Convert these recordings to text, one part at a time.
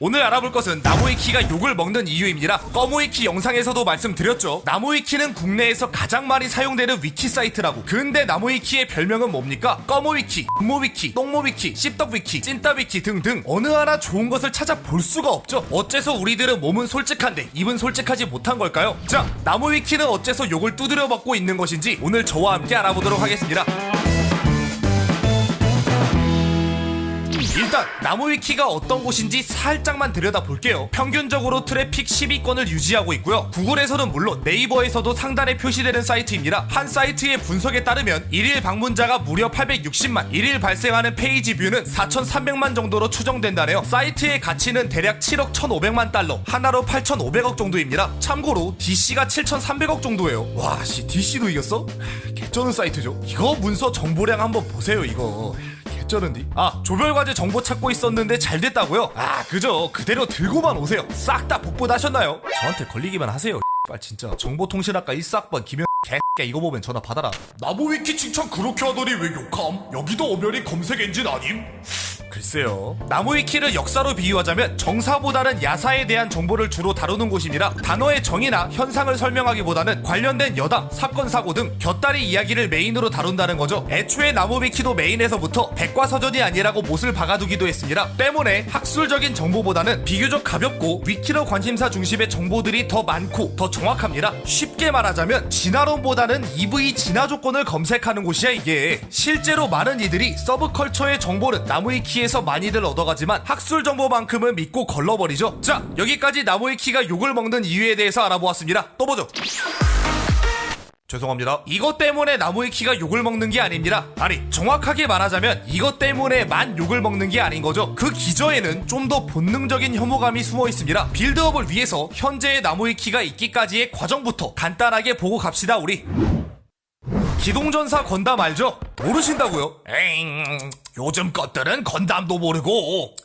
오늘 알아볼 것은 나무위키가 욕을 먹는 이유입니다. 꺼무위키 영상에서도 말씀드렸죠. 나무위키는 국내에서 가장 많이 사용되는 위키 사이트라고. 근데 나무위키의 별명은 뭡니까? 꺼무위키, 음모위키, 똥모위키, 씹덕위키, 찐따위키 등등 어느 하나 좋은 것을 찾아볼 수가 없죠. 어째서 우리들은 몸은 솔직한데 입은 솔직하지 못한 걸까요? 자, 나무위키는 어째서 욕을 두드려 맞고 있는 것인지 오늘 저와 함께 알아보도록 하겠습니다. 일단 나무위키가 어떤 곳인지 살짝만 들여다볼게요. 평균적으로 트래픽 10위권을 유지하고 있고요. 구글에서는 물론 네이버에서도 상단에 표시되는 사이트입니다. 한 사이트의 분석에 따르면 일일 방문자가 무려 860만, 일일 발생하는 페이지 뷰는 4,300만 정도로 추정된다네요. 사이트의 가치는 대략 7억 1,500만 달러, 하나로 8,500억 정도입니다. 참고로 DC가 7,300억 정도예요. 와, 씨, DC도 이겼어? 개쩌는 사이트죠. 이거 문서 정보량 한번 보세요, 이거. 쩌는디? 아, 조별과제 정보 찾고 있었는데 잘 됐다고요? 아, 그저 그대로 들고만 오세요. 싹 다 복붙하셨나요? 저한테 걸리기만 하세요. 진짜 정보통신학과 1사학번 김현 개 이거 보면 전화 받아라. 나무위키 칭찬 그렇게 하더니 왜 욕함? 여기도 엄연히 검색 엔진 아님? 글쎄요. 나무위키를 역사로 비유하자면 정사보다는 야사에 대한 정보를 주로 다루는 곳입니다. 단어의 정의나 현상을 설명하기보다는 관련된 여담, 사건, 사고 등 곁다리 이야기를 메인으로 다룬다는 거죠. 애초에 나무위키도 메인에서부터 백과사전이 아니라고 못을 박아두기도 했습니다. 때문에 학술적인 정보보다는 비교적 가볍고 위키로 관심사 중심의 정보들이 더 많고 더 정확합니다. 쉽게 말하자면 진화론보다는 EV 진화 조건을 검색하는 곳이야 이게. 실제로 많은 이들이 서브컬처의 정보는 나무위키에서 많이들 얻어가지만 학술 정보만큼은 믿고 걸러버리죠. 자, 여기까지 나무위키가 욕을 먹는 이유에 대해서 알아보았습니다. 또 보죠. 죄송합니다. 이것 때문에 나무위키가 욕을 먹는 게 아닙니다. 아니, 정확하게 말하자면 이것 때문에만 욕을 먹는 게 아닌 거죠. 그 기저에는 좀 더 본능적인 혐오감이 숨어 있습니다. 빌드업을 위해서 현재의 나무위키가 있기까지의 과정부터 간단하게 보고 갑시다 우리. 기동전사 건담 알죠? 모르신다고요? 에잉, 요즘 것들은 건담도 모르고.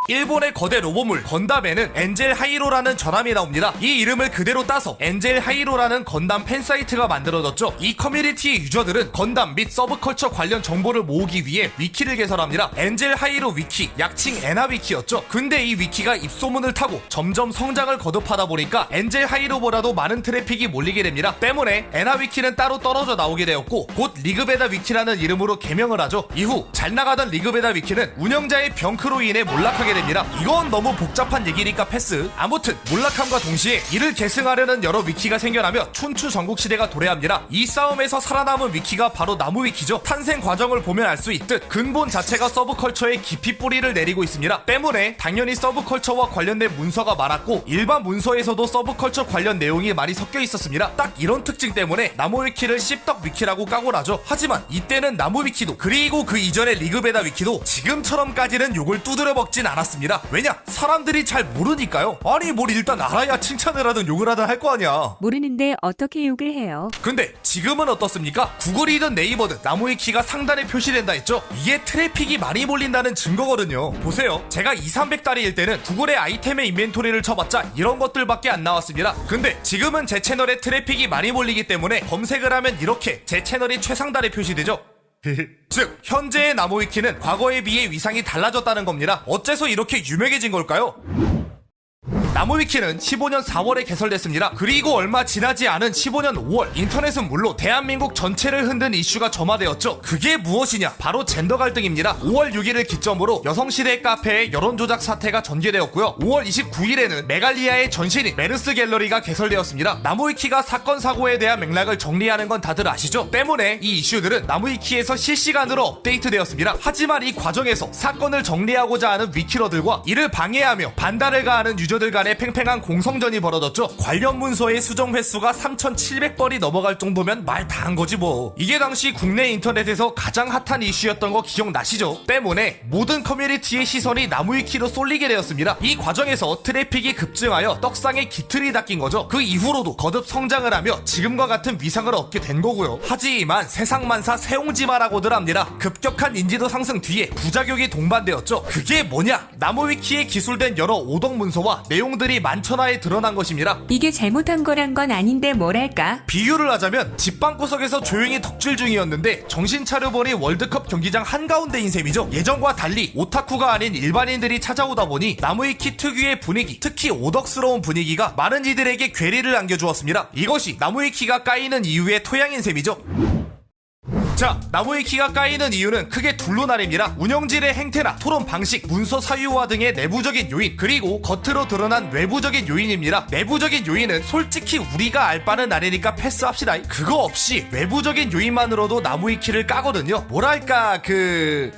일본의 거대 로봇물 건담에는 엔젤 하이로라는 전함이 나옵니다. 이 이름을 그대로 따서 엔젤 하이로라는 건담 팬사이트가 만들어졌죠. 이 커뮤니티의 유저들은 건담 및 서브컬처 관련 정보를 모으기 위해 위키를 개설합니다. 엔젤 하이로 위키, 약칭 에나위키였죠. 근데 이 위키가 입소문을 타고 점점 성장을 거듭하다 보니까 엔젤 하이로보다도 많은 트래픽이 몰리게 됩니다. 때문에 에나위키는 따로 떨어져 나오게 되었고 곧 리그베다 위키라는 이름으로 개명을 하죠. 이후 잘 나가던 리그베다 위키는 운영자의 병크로 인해 몰락하게 됩니다. 이건 너무 복잡한 얘기니까 패스. 아무튼 몰락함과 동시에 이를 계승하려는 여러 위키가 생겨나며 춘추 전국시대가 도래합니다. 이 싸움에서 살아남은 위키가 바로 나무위키죠. 탄생 과정을 보면 알 수 있듯 근본 자체가 서브컬처에 깊이 뿌리를 내리고 있습니다. 때문에 당연히 서브컬처와 관련된 문서가 많았고 일반 문서에서도 서브컬처 관련 내용이 많이 섞여 있었습니다. 딱 이런 특징 때문에 나무위키를 씹덕 위키라고 까고 나죠. 하지만 이때는 나무위키도 그리고 그 이전의 리그베다 위키도 지금처럼까지는 욕을 두드려 먹진 않았습니다. 왜냐? 사람들이 잘 모르니까요. 아니 뭘 일단 알아야 칭찬을 하든 욕을 하든 할 거 아니야. 모르는데 어떻게 욕을 해요? 근데 지금은 어떻습니까? 구글이든 네이버든 나무위키가 상단에 표시된다 했죠? 이게 트래픽이 많이 몰린다는 증거거든요. 보세요. 제가 2,300달러일 때는 구글의 아이템의 인벤토리를 쳐봤자 이런 것들밖에 안 나왔습니다. 근데 지금은 제 채널에 트래픽이 많이 몰리기 때문에 검색을 하면 이렇게 제 채널이 최상단에 표시되죠. 즉 현재의 나무위키는 과거에 비해 위상이 달라졌다는 겁니다. 어째서 이렇게 유명해진 걸까요? 나무위키는 15년 4월에 개설됐습니다. 그리고 얼마 지나지 않은 15년 5월 인터넷은 물론 대한민국 전체를 흔든 이슈가 점화되었죠. 그게 무엇이냐? 바로 젠더 갈등입니다. 5월 6일을 기점으로 여성시대 카페의 여론조작 사태가 전개되었고요. 5월 29일에는 메갈리아의 전신인 메르스 갤러리가 개설되었습니다. 나무위키가 사건 사고에 대한 맥락을 정리하는 건 다들 아시죠? 때문에 이 이슈들은 나무위키에서 실시간으로 업데이트되었습니다. 하지만 이 과정에서 사건을 정리하고자 하는 위키러들과 이를 방해하며 반달을 가하는 유저들 간의 팽팽한 공성전이 벌어졌죠. 관련 문서의 수정 횟수가 3,700번이 넘어갈 정도면 말 다 한 거지 뭐. 이게 당시 국내 인터넷에서 가장 핫한 이슈였던 거 기억나시죠? 때문에 모든 커뮤니티의 시선이 나무위키로 쏠리게 되었습니다. 이 과정에서 트래픽이 급증하여 떡상에 기틀이 닦인 거죠. 그 이후로도 거듭 성장을 하며 지금과 같은 위상을 얻게 된 거고요. 하지만 세상만사 세옹지마라고들 합니다. 급격한 인지도 상승 뒤에 부작용이 동반되었죠. 그게 뭐냐? 나무위키에 기술된 여러 오덕 문서와 내용 내용들이 만천하에 드러난 것입니다. 이게 잘못한 거란 건 아닌데 뭐랄까? 비유를 하자면 집방구석에서 조용히 덕질 중이었는데 정신 차려보니 월드컵 경기장 한가운데인 셈이죠. 예전과 달리 오타쿠가 아닌 일반인들이 찾아오다 보니 나무위키 특유의 분위기, 특히 오덕스러운 분위기가 많은 이들에게 괴리를 안겨주었습니다. 이것이 나무위키가 까이는 이유의 토양인 셈이죠. 자, 나무위키가 까이는 이유는 크게 둘로 나뉩니다. 운영진의 행태나 토론 방식, 문서 사유화 등의 내부적인 요인, 그리고 겉으로 드러난 외부적인 요인입니다. 내부적인 요인은 솔직히 우리가 알 바는 아니니까 패스합시다. 그거 없이 외부적인 요인만으로도 나무위키를 까거든요. 뭐랄까 그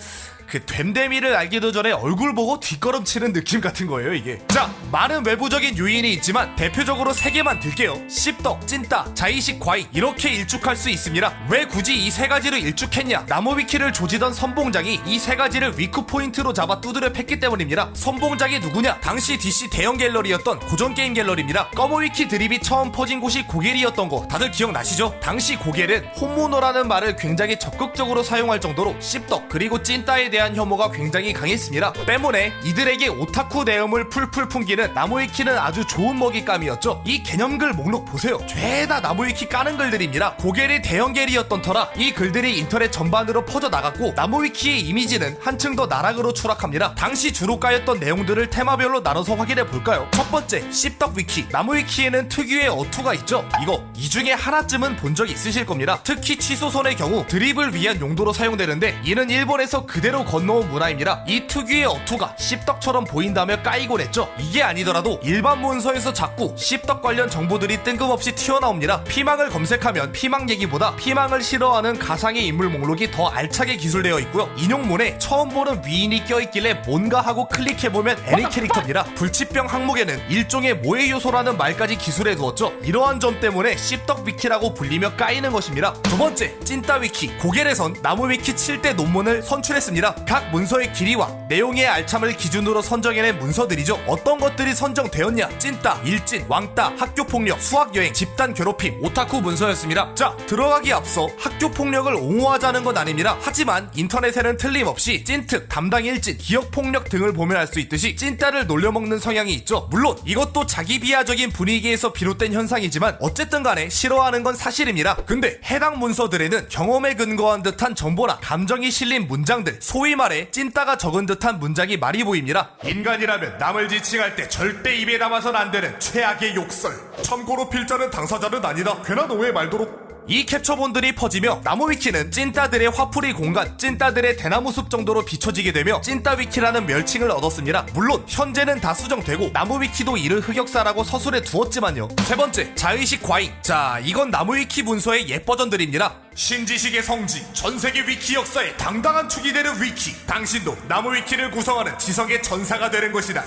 됨됨이를 알기도 전에 얼굴 보고 뒷걸음치는 느낌 같은 거예요, 이게. 자, 많은 외부적인 요인이 있지만 대표적으로 3개만 들게요. 씹덕, 찐따, 자의식 과잉, 이렇게 일축할 수 있습니다. 왜 굳이 이 3가지를 일축했냐? 나무위키를 조지던 선봉장이 이 3가지를 위크 포인트로 잡아 두드려 팼기 때문입니다. 선봉장이 누구냐? 당시 DC 대형 갤러리였던 고전게임 갤러리입니다. 꺼머위키 드립이 처음 퍼진 곳이 고겔이었던 거 다들 기억나시죠? 당시 고겔은 혼모노라는 말을 굉장히 적극적으로 사용할 정도로 씹덕 그리고 찐따에 대한 혐오가 굉장히 강했습니다. 때문에 이들에게 오타쿠 내음을 풀풀 풍기는 나무위키는 아주 좋은 먹잇감이었죠. 이 개념글 목록 보세요. 죄다 나무위키 까는 글들입니다. 고겔이 대형 갤이었던 터라 이 글들이 인터넷 전반으로 퍼져나갔고 나무위키의 이미지는 한층 더 나락으로 추락합니다. 당시 주로 까였던 내용들을 테마별로 나눠서 확인해 볼까요? 첫 번째, 씹덕 위키. 나무위키에는 특유의 어투가 있죠. 이거 이 중에 하나쯤은 본 적 있으실 겁니다. 특히 취소선의 경우 드립을 위한 용도로 사용되는데 이는 일본에서 그대로 건너온 문화입니다. 이 특유의 어투가 씹덕처럼 보인다며 까이곤 했죠. 이게 아니더라도 일반 문서에서 자꾸 씹덕 관련 정보들이 뜬금없이 튀어나옵니다. 피망을 검색하면 피망 얘기보다 피망을 싫어하는 가상의 인물 목록이 더 알차게 기술되어 있고요. 인용문에 처음 보는 위인이 껴있길래 뭔가 하고 클릭해보면 애니 캐릭터입니다. 불치병 항목에는 일종의 모해 요소라는 말까지 기술해 두었죠. 이러한 점 때문에 씹덕 위키라고 불리며 까이는 것입니다. 두 번째, 찐따 위키. 고겔에선 나무 위키 7대 논문을 선출했습니다. 각 문서의 길이와 내용의 알참을 기준으로 선정해낸 문서들이죠. 어떤 것들이 선정되었냐? 찐따, 일진, 왕따, 학교폭력, 수학여행, 집단 괴롭힘, 오타쿠 문서였습니다. 자, 들어가기 앞서 학교폭력을 옹호하자는 건 아닙니다. 하지만 인터넷에는 틀림없이 찐특, 담당 일진, 기억폭력 등을 보면 알 수 있듯이 찐따를 놀려먹는 성향이 있죠. 물론 이것도 자기 비하적인 분위기에서 비롯된 현상이지만 어쨌든 간에 싫어하는 건 사실입니다. 근데 해당 문서들에는 경험에 근거한 듯한 정보나 감정이 실린 문장들, 소위 말해 찐따가 적은 듯한 문장이 많이 보입니다. 인간이라면 남을 지칭할 때 절대 입에 담아선 안 되는 최악의 욕설. 참고로 필자는 당사자는 아니다. 괜한 오해 말도록. 이 캡처본들이 퍼지며 나무위키는 찐따들의 화풀이 공간, 찐따들의 대나무 숲 정도로 비춰지게 되며 찐따위키라는 멸칭을 얻었습니다. 물론 현재는 다 수정되고 나무위키도 이를 흑역사라고 서술해 두었지만요. 세 번째, 자의식 과잉. 자, 이건 나무위키 문서의 옛 버전들입니다. 신지식의 성지, 전세계 위키 역사의 당당한 축이 되는 위키. 당신도 나무위키를 구성하는 지성의 전사가 되는 것이다.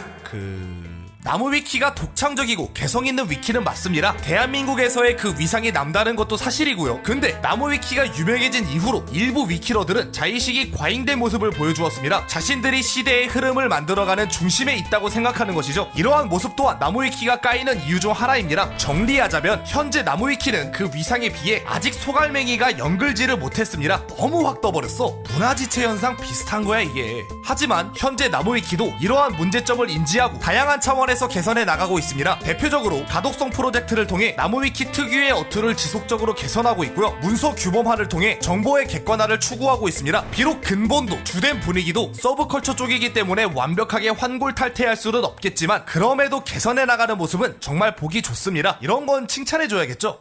나무위키가 독창적이고 개성있는 위키는 맞습니다. 대한민국에서의 그 위상이 남다른 것도 사실이고요. 근데 나무위키가 유명해진 이후로 일부 위키러들은 자의식이 과잉된 모습을 보여주었습니다. 자신들이 시대의 흐름을 만들어가는 중심에 있다고 생각하는 것이죠. 이러한 모습 또한 나무위키가 까이는 이유 중 하나입니다. 정리하자면 현재 나무위키는 그 위상에 비해 아직 소갈맹이가 연글지를 못했습니다. 너무 확 떠버렸어. 문화지체 현상 비슷한 거야 이게. 하지만 현재 나무위키도 이러한 문제점을 인지하고 다양한 차원에서 개선해 나가고 있습니다. 대표적으로 가독성 프로젝트를 통해 나무위키 특유의 어투를 지속적으로 개선하고 있고요. 문서 규범화를 통해 정보의 객관화를 추구하고 있습니다. 비록 근본도 주된 분위기도 서브컬처 쪽이기 때문에 완벽하게 환골탈태할 수는 없겠지만 그럼에도 개선해 나가는 모습은 정말 보기 좋습니다. 이런 건 칭찬해줘야겠죠.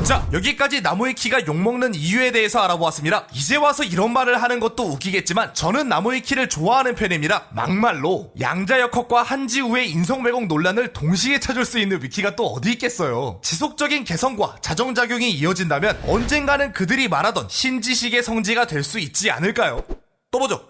자, 여기까지 나무위키가 욕먹는 이유에 대해서 알아보았습니다. 이제 와서 이런 말을 하는 것도 웃기겠지만 저는 나무위키를 좋아하는 편입니다. 막말로 양자역학과 한지우의 인성왜곡 논란을 동시에 찾을 수 있는 위키가 또 어디 있겠어요. 지속적인 개성과 자정작용이 이어진다면 언젠가는 그들이 말하던 신지식의 성지가 될 수 있지 않을까요? 또 보죠.